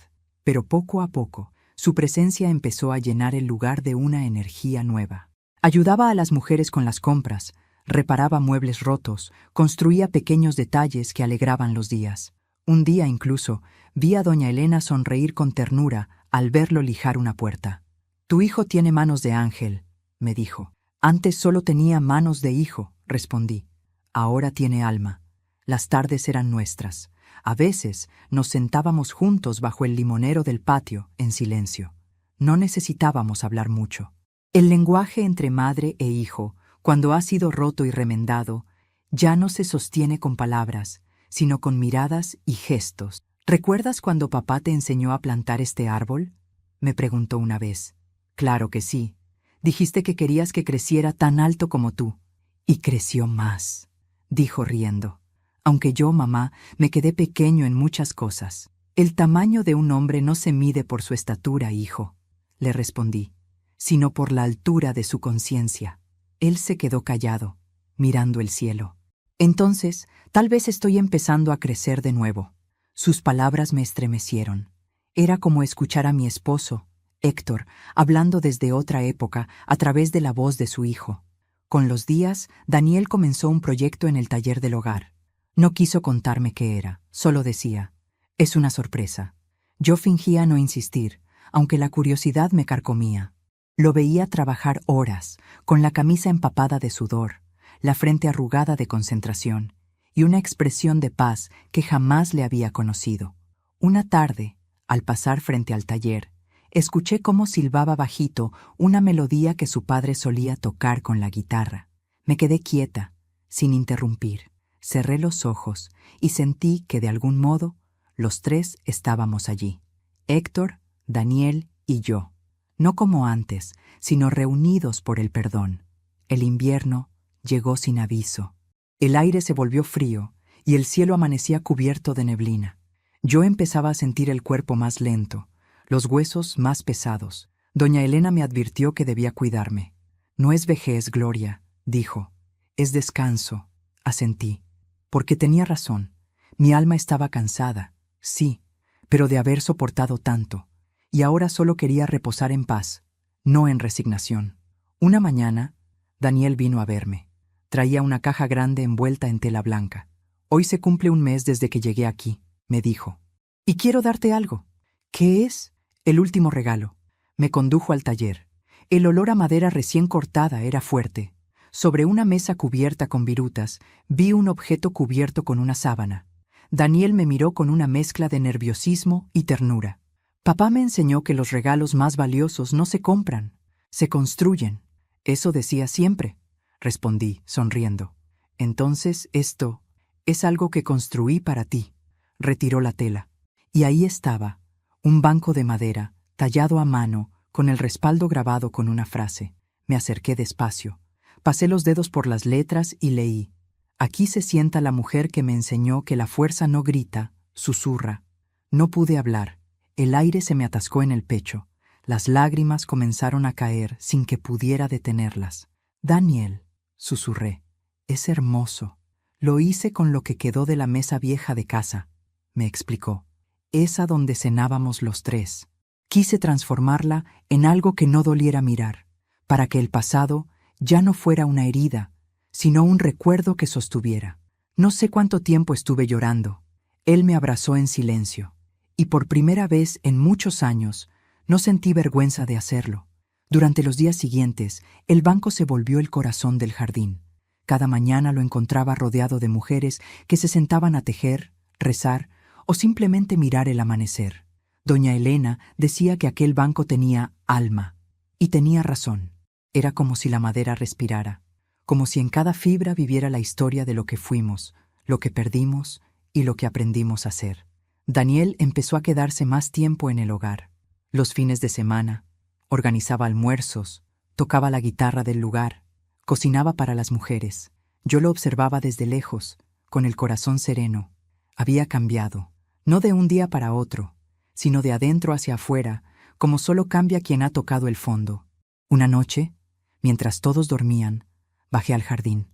Speaker 1: pero poco a poco su presencia empezó a llenar el lugar de una energía nueva. Ayudaba a las mujeres con las compras, reparaba muebles rotos, construía pequeños detalles que alegraban los días. Un día incluso vi a doña Elena sonreír con ternura al verlo lijar una puerta. «Tu hijo tiene manos de ángel», me dijo. «Antes solo tenía manos de hijo», respondí. «Ahora tiene alma». Las tardes eran nuestras. A veces nos sentábamos juntos bajo el limonero del patio, en silencio. No necesitábamos hablar mucho. El lenguaje entre madre e hijo, cuando ha sido roto y remendado, ya no se sostiene con palabras, sino con miradas y gestos. «¿Recuerdas cuando papá te enseñó a plantar este árbol?», me preguntó una vez. «Claro que sí. Dijiste que querías que creciera tan alto como tú. Y creció más», dijo riendo. «Aunque yo, mamá, me quedé pequeño en muchas cosas». «El tamaño de un hombre no se mide por su estatura, hijo», le respondí, «sino por la altura de su conciencia». Él se quedó callado, mirando el cielo. «Entonces, tal vez estoy empezando a crecer de nuevo». Sus palabras me estremecieron. Era como escuchar a mi esposo, Héctor, hablando desde otra época a través de la voz de su hijo. Con los días, Daniel comenzó un proyecto en el taller del hogar. No quiso contarme qué era, solo decía: «Es una sorpresa». Yo fingía no insistir, aunque la curiosidad me carcomía. Lo veía trabajar horas, con la camisa empapada de sudor, la frente arrugada de concentración, y una expresión de paz que jamás le había conocido. Una tarde, al pasar frente al taller, escuché cómo silbaba bajito una melodía que su padre solía tocar con la guitarra. Me quedé quieta, sin interrumpir. Cerré los ojos y sentí que, de algún modo, los tres estábamos allí: Héctor, Daniel y yo. No como antes, sino reunidos por el perdón. El invierno llegó sin aviso. El aire se volvió frío y el cielo amanecía cubierto de neblina. Yo empezaba a sentir el cuerpo más lento, los huesos más pesados. Doña Elena me advirtió que debía cuidarme. «No es vejez, Gloria», dijo. «Es descanso», asentí. Porque tenía razón. Mi alma estaba cansada, sí, pero de haber soportado tanto. Y ahora solo quería reposar en paz, no en resignación. Una mañana, Daniel vino a verme. Traía una caja grande envuelta en tela blanca. «Hoy se cumple un mes desde que llegué aquí», me dijo. «Y quiero darte algo». «¿Qué es?» «El último regalo». Me condujo al taller. El olor a madera recién cortada era fuerte. Sobre una mesa cubierta con virutas, vi un objeto cubierto con una sábana. Daniel me miró con una mezcla de nerviosismo y ternura. «Papá me enseñó que los regalos más valiosos no se compran, se construyen». «Eso decía siempre», respondí, sonriendo. «Entonces esto es algo que construí para ti». Retiró la tela. Y ahí estaba, un banco de madera, tallado a mano, con el respaldo grabado con una frase. Me acerqué despacio. Pasé los dedos por las letras y leí: «Aquí se sienta la mujer que me enseñó que la fuerza no grita, susurra». No pude hablar. El aire se me atascó en el pecho. Las lágrimas comenzaron a caer sin que pudiera detenerlas. «Daniel», susurré, «es hermoso. Lo hice con lo que quedó de la mesa vieja de casa», me explicó. «Esa donde cenábamos los tres. Quise transformarla en algo que no doliera mirar, para que el pasado ya no fuera una herida, sino un recuerdo que sostuviera». No sé cuánto tiempo estuve llorando. Él me abrazó en silencio, y por primera vez en muchos años no sentí vergüenza de hacerlo. Durante los días siguientes, el banco se volvió el corazón del jardín. Cada mañana lo encontraba rodeado de mujeres que se sentaban a tejer, rezar o simplemente mirar el amanecer. Doña Elena decía que aquel banco tenía alma, y tenía razón. Era como si la madera respirara, como si en cada fibra viviera la historia de lo que fuimos, lo que perdimos y lo que aprendimos a ser. Daniel empezó a quedarse más tiempo en el hogar. Los fines de semana, Organizaba almuerzos, tocaba la guitarra del lugar, cocinaba para las mujeres. Yo lo observaba desde lejos, con el corazón sereno. Había cambiado, no de un día para otro, sino de adentro hacia afuera, como solo cambia quien ha tocado el fondo. Una noche, mientras todos dormían, bajé al jardín.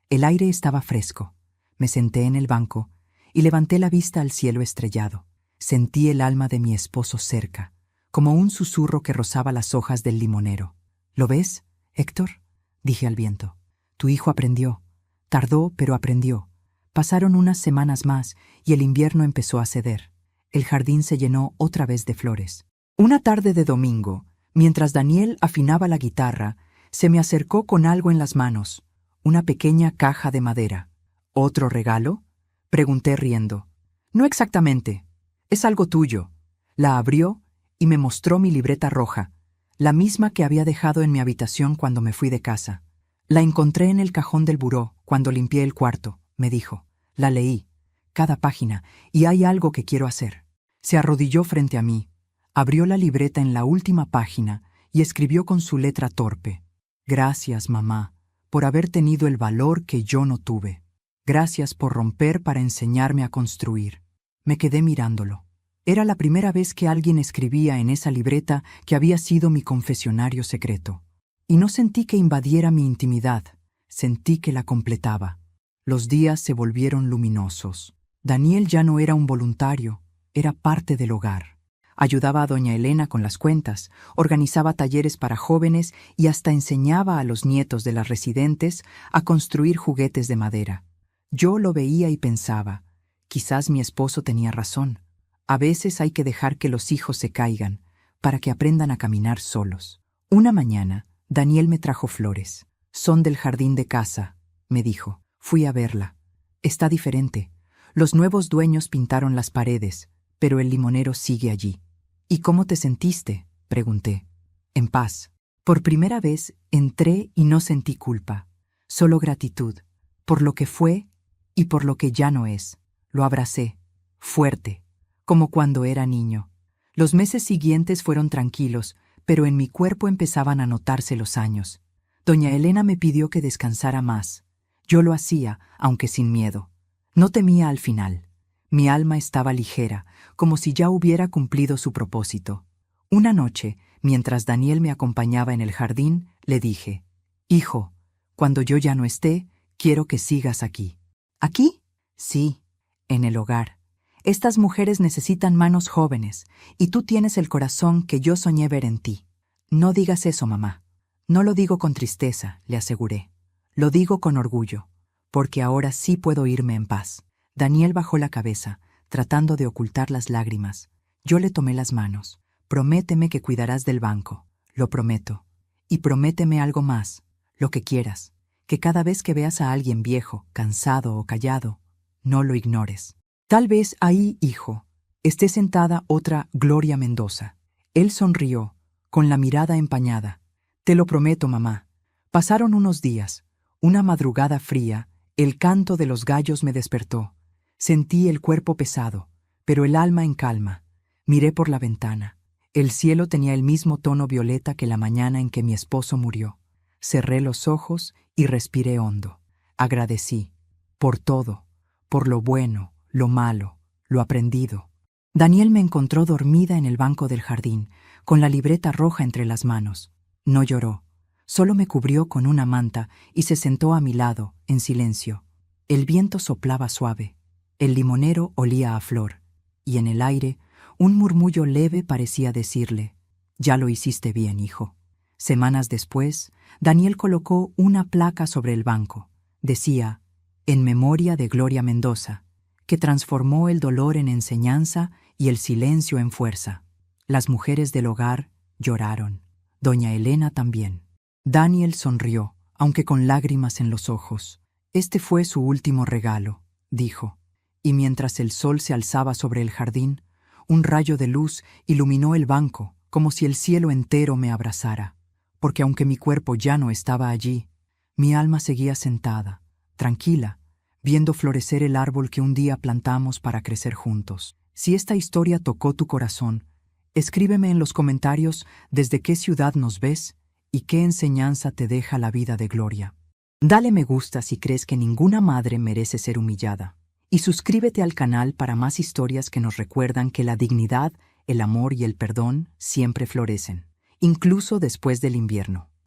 Speaker 1: El aire estaba fresco. Me senté en el banco y levanté la vista al cielo estrellado. Sentí el alma de mi esposo cerca, como un susurro que rozaba las hojas del limonero. ¿Lo ves, Héctor?, dije al viento. Tu hijo aprendió. Tardó, pero aprendió. Pasaron unas semanas más y el invierno empezó a ceder. El jardín se llenó otra vez de flores. Una tarde de domingo, mientras Daniel afinaba la guitarra, se me acercó con algo en las manos, una pequeña caja de madera. ¿Otro regalo?, pregunté riendo. No exactamente. Es algo tuyo. La abrió y me mostró mi libreta roja, la misma que había dejado en mi habitación cuando me fui de casa. La encontré en el cajón del buró cuando limpié el cuarto, me dijo. La leí, cada página, y hay algo que quiero hacer. Se arrodilló frente a mí, abrió la libreta en la última página y escribió con su letra torpe. Gracias, mamá, por haber tenido el valor que yo no tuve. Gracias por romper para enseñarme a construir. Me quedé mirándolo. Era la primera vez que alguien escribía en esa libreta que había sido mi confesionario secreto. Y no sentí que invadiera mi intimidad, sentí que la completaba. Los días se volvieron luminosos. Daniel ya no era un voluntario, era parte del hogar. Ayudaba a doña Elena con las cuentas, organizaba talleres para jóvenes y hasta enseñaba a los nietos de las residentes a construir juguetes de madera. Yo lo veía y pensaba, quizás mi esposo tenía razón. A veces hay que dejar que los hijos se caigan para que aprendan a caminar solos. Una mañana, Daniel me trajo flores. Son del jardín de casa, me dijo. Fui a verla. Está diferente. Los nuevos dueños pintaron las paredes, pero el limonero sigue allí. ¿Y cómo te sentiste?, pregunté. En paz. Por primera vez entré y no sentí culpa, solo gratitud, por lo que fue y por lo que ya no es. Lo abracé, fuerte, como cuando era niño. Los meses siguientes fueron tranquilos, pero en mi cuerpo empezaban a notarse los años. Doña Elena me pidió que descansara más. Yo lo hacía, aunque sin miedo. No temía al final. Mi alma estaba ligera, como si ya hubiera cumplido su propósito. Una noche, mientras Daniel me acompañaba en el jardín, le dije, «Hijo, cuando yo ya no esté, quiero que sigas aquí». ¿Aquí? Sí, en el hogar. Estas mujeres necesitan manos jóvenes, y tú tienes el corazón que yo soñé ver en ti. No digas eso, mamá. No lo digo con tristeza, le aseguré. Lo digo con orgullo, porque ahora sí puedo irme en paz. Daniel bajó la cabeza, tratando de ocultar las lágrimas. Yo le tomé las manos. Prométeme que cuidarás del banco. Lo prometo. Y prométeme algo más, lo que quieras, que cada vez que veas a alguien viejo, cansado o callado, no lo ignores. Tal vez ahí, hijo, esté sentada otra Gloria Mendoza. Él sonrió, con la mirada empañada. Te lo prometo, mamá. Pasaron unos días. Una madrugada fría, el canto de los gallos me despertó. Sentí el cuerpo pesado, pero el alma en calma. Miré por la ventana. El cielo tenía el mismo tono violeta que la mañana en que mi esposo murió. Cerré los ojos y respiré hondo. Agradecí. Por todo. Por lo bueno, lo malo, lo aprendido. Daniel me encontró dormida en el banco del jardín, con la libreta roja entre las manos. No lloró. Solo me cubrió con una manta y se sentó a mi lado, en silencio. El viento soplaba suave. El limonero olía a flor. Y en el aire, un murmullo leve parecía decirle, «Ya lo hiciste bien, hijo». Semanas después, Daniel colocó una placa sobre el banco. Decía, «En memoria de Gloria Mendoza», que transformó el dolor en enseñanza y el silencio en fuerza. Las mujeres del hogar lloraron. Doña Elena también. Daniel sonrió, aunque con lágrimas en los ojos. Este fue su último regalo, dijo. Y mientras el sol se alzaba sobre el jardín, un rayo de luz iluminó el banco, como si el cielo entero me abrazara. Porque aunque mi cuerpo ya no estaba allí, mi alma seguía sentada, tranquila, viendo florecer el árbol que un día plantamos para crecer juntos. Si esta historia tocó tu corazón, Escríbeme en los comentarios desde qué ciudad nos ves y qué enseñanza te deja la vida de Gloria. Dale me gusta si crees que ninguna madre merece ser humillada. Y suscríbete al canal para más historias que nos recuerdan que la dignidad, el amor y el perdón siempre florecen, incluso después del invierno.